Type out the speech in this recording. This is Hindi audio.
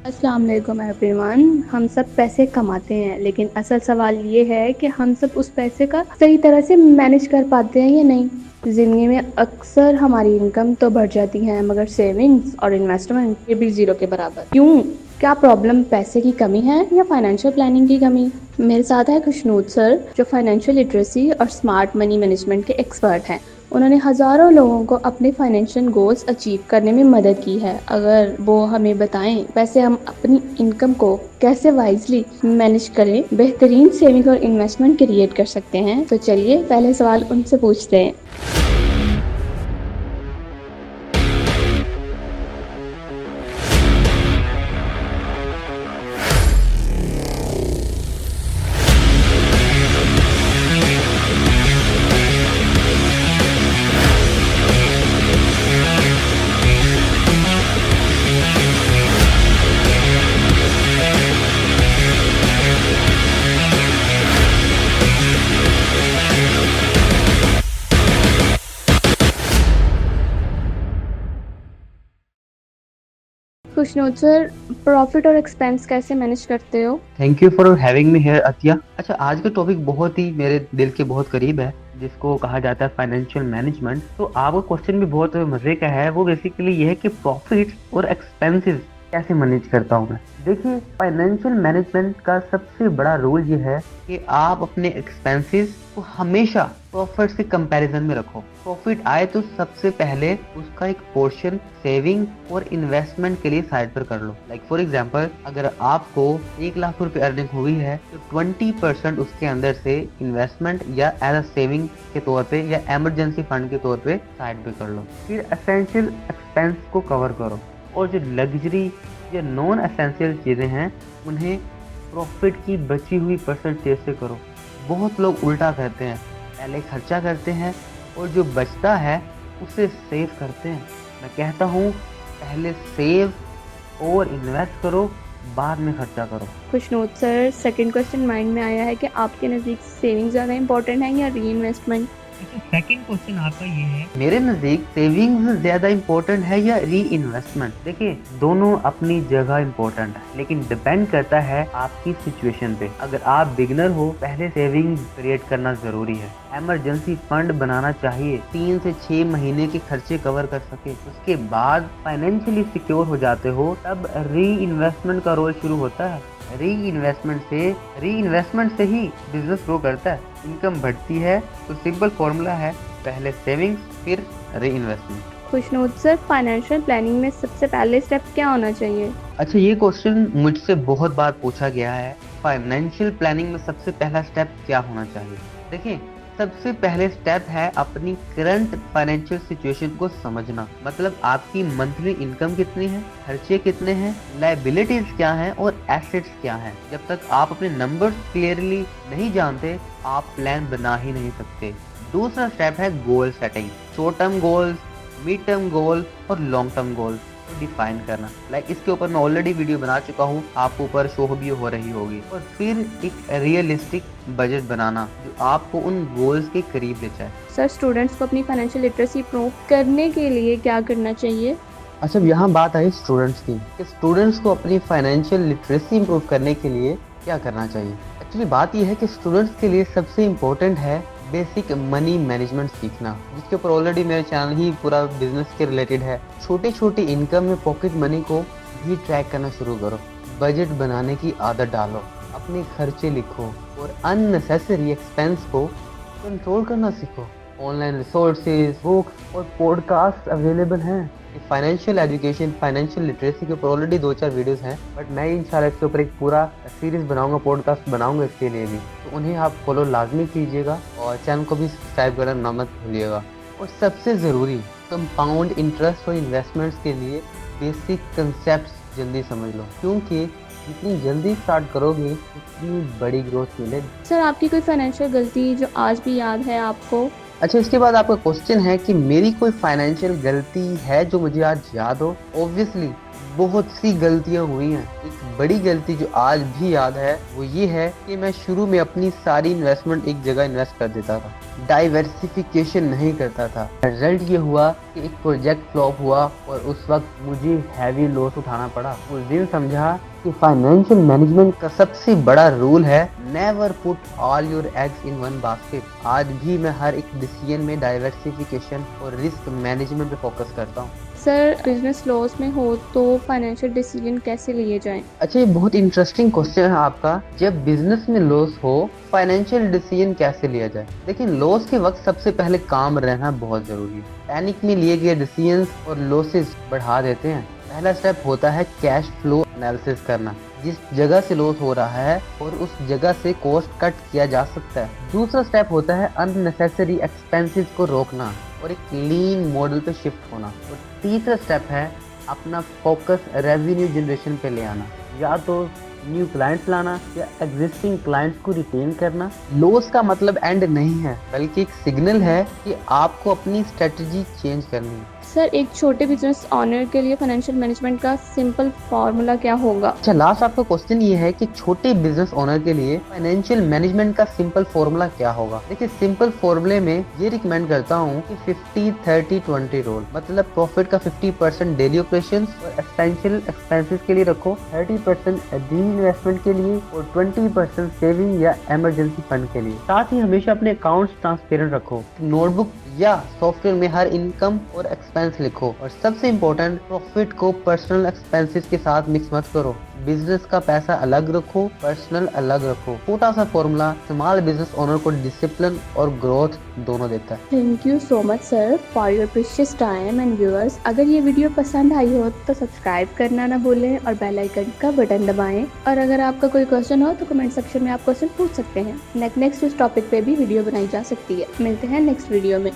अस्सलाम वालेकुम एवरीवन। हम सब पैसे कमाते हैं, लेकिन असल सवाल ये है कि हम सब उस पैसे का सही तरह से मैनेज कर पाते हैं या नहीं। जिंदगी में अक्सर हमारी इनकम तो बढ़ जाती है, मगर सेविंग्स और इन्वेस्टमेंट ये भी जीरो के बराबर। क्यों? क्या प्रॉब्लम पैसे की कमी है या फाइनेंशियल प्लानिंग की कमी? मेरे साथ है खुशनूद सर, जो फाइनेंशियल लिटरेसी और स्मार्ट मनी मैनेजमेंट के एक्सपर्ट हैं। उन्होंने हजारों लोगों को अपने फाइनेंशियल गोल्स अचीव करने में मदद की है। अगर वो हमें बताएं वैसे हम अपनी इनकम को कैसे वाइजली मैनेज करें, बेहतरीन सेविंग और इन्वेस्टमेंट क्रिएट कर सकते हैं, तो चलिए पहले सवाल उनसे पूछते हैं। खुशनूद सर, प्रॉफिट और एक्सपेंस कैसे मैनेज करते हो? Thank you for having me here Atiya. अच्छा, आज का टॉपिक बहुत ही मेरे दिल के बहुत करीब है, जिसको कहा जाता है फाइनेंशियल मैनेजमेंट। तो आपका क्वेश्चन भी बहुत मजे का है। वो बेसिकली ये है कि प्रॉफिट और एक्सपेंसेस कैसे मैनेज करता हूँ मैं। देखिए, फाइनेंशियल मैनेजमेंट का सबसे बड़ा रूल ये है कि आप अपने एक्सपेंसेस को हमेशा प्रॉफिट से कंपैरिजन में रखो। प्रॉफिट आए तो सबसे पहले उसका एक पोर्शन सेविंग और इन्वेस्टमेंट के लिए साइड पर कर लो। लाइक फॉर एग्जांपल, अगर आपको 1 लाख रुपए अर्निंग हुई है तो 20% उसके अंदर से इन्वेस्टमेंट या एज अ सेविंग के तौर पे या इमरजेंसी फंड के तौर पे साइड पे कर लो। फिर एसेंशियल एक्सपेंस को कवर करो, और जो लग्जरी या नॉन एसेंशियल चीज़ें हैं उन्हें प्रॉफिट की बची हुई परसेंटेज से करो। बहुत लोग उल्टा करते हैं, पहले खर्चा करते हैं और जो बचता है उसे सेव करते हैं। मैं कहता हूँ, पहले सेव और इन्वेस्ट करो, बाद में खर्चा करो। खुशनूद सर, सेकंड क्वेश्चन माइंड में आया है कि आपके नज़दीक सेविंग ज़्यादा इम्पोर्टेंट है या री इन्वेस्टमेंट? सेकंड क्वेश्चन आपका ये है, मेरे नजदीक सेविंग्स ज्यादा इम्पोर्टेंट है या री इन्वेस्टमेंट। देखिए, दोनों अपनी जगह इम्पोर्टेंट है, लेकिन डिपेंड करता है आपकी सिचुएशन पे। अगर आप बिगनर हो, पहले सेविंग क्रिएट करना जरूरी है। इमरजेंसी फंड बनाना चाहिए, 3 से 6 महीने के खर्चे कवर कर सके। उसके बाद फाइनेंशियली सिक्योर हो जाते हो, तब री इन्वेस्टमेंट का रोल शुरू होता है। री इन्वेस्टमेंट से ही बिजनेस ग्रो करता है, इनकम बढ़ती है। तो सिंपल फॉर्मूला है, पहले सेविंग्स फिर री इन्वेस्टमेंट। खुशनूद सर, फाइनेंशियल प्लानिंग में सबसे पहले स्टेप क्या होना चाहिए? अच्छा, ये क्वेश्चन मुझसे बहुत बार पूछा गया है। फाइनेंशियल प्लानिंग में सबसे पहला स्टेप क्या होना चाहिए? देखिए, सबसे पहले स्टेप है अपनी करंट फाइनेंशियल सिचुएशन को समझना। मतलब आपकी मंथली इनकम कितनी है, खर्चे कितने हैं, लायबिलिटीज क्या हैं और एसेट्स क्या हैं। जब तक आप अपने नंबर्स क्लियरली नहीं जानते, आप प्लान बना ही नहीं सकते। दूसरा स्टेप है goal setting. Short term goals, mid term goal और लॉन्ग टर्म गोल डिफाइन करना। लाइक इसके ऊपर मैं ऑलरेडी वीडियो बना चुका हूँ, आपको ऊपर शो भी हो रही होगी। और फिर एक रियलिस्टिक बजट बनाना जो आपको उन गोल्स के करीब ले जाए। सर, स्टूडेंट्स को अपनी फाइनेंशियल लिटरेसी प्रूव करने के लिए क्या करना चाहिए? अच्छा, यहाँ बात आई स्टूडेंट्स की कि स्टूडेंट्स को अपनी फाइनेंशियल लिटरेसी इंप्रूव करने के लिए क्या करना चाहिए। एक्चुअली बात यह है कि स्टूडेंट्स के लिए सबसे इम्पोर्टेंट है बेसिक मनी मैनेजमेंट सीखना, जिसके ऊपर ऑलरेडी मेरे चैनल ही पूरा बिजनेस के रिलेटेड है। छोटी छोटी इनकम में पॉकेट मनी को भी ट्रैक करना शुरू करो, बजट बनाने की आदत डालो, अपने खर्चे लिखो और अननेसेसरी एक्सपेंस को कंट्रोल करना सीखो। ऑनलाइन रिसोर्सेज, बुक्स और पॉडकास्ट अवेलेबल हैं। फाइनेंशियल एजुकेशन, फाइनेंशियल लिटरेसी के ऊपर ऑलरेडी 2-4 वीडियोस हैं, बट मैं इंशाल्लाह इसके ऊपर एक पूरा सीरीज बनाऊंगा, पॉडकास्ट बनाऊंगा इसके लिए भी। तो उन्हें आप फॉलो लाजमी कीजिएगा और चैनल को भी सब्सक्राइब करना मत भूलिएगा। और सबसे ज़रूरी, कंपाउंड इंटरेस्ट और इन्वेस्टमेंट्स के लिए बेसिक कंसेप्ट जल्दी समझ लो, क्योंकि जितनी जल्दी स्टार्ट करोगे उतनी बड़ी ग्रोथ मिलेगी। सर, आपकी कोई फाइनेंशियल गलती जो आज भी याद है आपको? अच्छा, इसके बाद आपका क्वेश्चन है कि मेरी कोई फाइनेंशियल गलती है जो मुझे आज याद हो। ऑब्वियसली बहुत सी गलतियां हुई हैं। एक बड़ी गलती जो आज भी याद है वो ये है कि मैं शुरू में अपनी सारी इन्वेस्टमेंट एक जगह इन्वेस्ट कर देता था, डाइवर्सिफिकेशन नहीं करता था। रिजल्ट ये हुआ कि एक प्रोजेक्ट फ्लॉप हुआ और उस वक्त मुझे हैवी लॉस उठाना पड़ा। उस दिन समझा कि फाइनेंशियल मैनेजमेंट का सबसे बड़ा रूल है never put all your eggs in one basket. आज भी मैं हर एक डिसीजन में डाइवर्सिफिकेशन और रिस्क मैनेजमेंट पे फोकस करता हूँ। सर, बिजनेस लॉस में हो तो फाइनेंशियल डिसीजन कैसे लिए जाएं? अच्छा, ये बहुत इंटरेस्टिंग क्वेश्चन है आपका। जब बिजनेस में लॉस हो, फाइनेंशियल डिसीजन कैसे लिया जाए? देखिए, लॉस के वक्त सबसे पहले काम रहना बहुत जरूरी है। पैनिक में लिए गए डिसीजंस और लॉसेस बढ़ा देते हैं। पहला स्टेप होता है कैश फ्लो एनालिसिस करना, जिस जगह से लॉस हो रहा है और उस जगह से कॉस्ट कट किया जा सकता है। दूसरा स्टेप होता है अननेसेसरी एक्सपेंसेस को रोकना और एक लीन मॉडल पे शिफ्ट होना। और तीसरा स्टेप है अपना फोकस रेवेन्यू जनरेशन पे ले आना, या तो न्यू क्लाइंट्स लाना या एग्जिस्टिंग क्लाइंट्स को रिटेन करना। लॉस का मतलब एंड नहीं है, बल्कि एक सिग्नल है कि आपको अपनी स्ट्रेटजी चेंज करनी है। सर, एक छोटे बिजनेस ओनर के लिए फाइनेंशियल मैनेजमेंट का सिंपल फॉर्मूला क्या होगा? अच्छा, लास्ट आपका क्वेश्चन ये है कि छोटे बिजनेस ओनर के लिए फाइनेंशियल मैनेजमेंट का सिंपल फॉर्मूला क्या होगा? देखिए, सिंपल फॉर्मूले में ये रिकमेंड करता हूँ कि 50-30-20 रूल, मतलब प्रॉफिट का 50% डेली ऑपरेशन और एसेंशियल एक्सपेंसेस के लिए रखो, 30% री इन्वेस्टमेंट के लिए और 20% सेविंग या इमरजेंसी फंड के लिए। साथ ही हमेशा अपने अकाउंट्स ट्रांसपेरेंट रखो। नोटबुक या सॉफ्टवेयर में हर इनकम और एक्सपेंस लिखो, और सबसे इम्पोर्टेंट, प्रॉफिट को पर्सनल एक्सपेंसेस के साथ मिक्स मत करो। बिजनेस का पैसा अलग रखो, पर्सनल अलग रखो। छोटा सा फॉर्मूला स्मॉल बिजनेस ओनर को डिसिप्लिन और ग्रोथ दोनों देता है। Thank you so much sir for your precious time and viewers. अगर ये वीडियो पसंद आई हो तो सब्सक्राइब करना ना भूलें और बेल आइकन का बटन दबाएं। और अगर आपका कोई क्वेश्चन हो तो कमेंट सेक्शन में आप क्वेश्चन पूछ सकते हैं। नेक्स्ट इस टॉपिक पे भी वीडियो बनाई जा सकती है। मिलते हैं नेक्स्ट वीडियो में।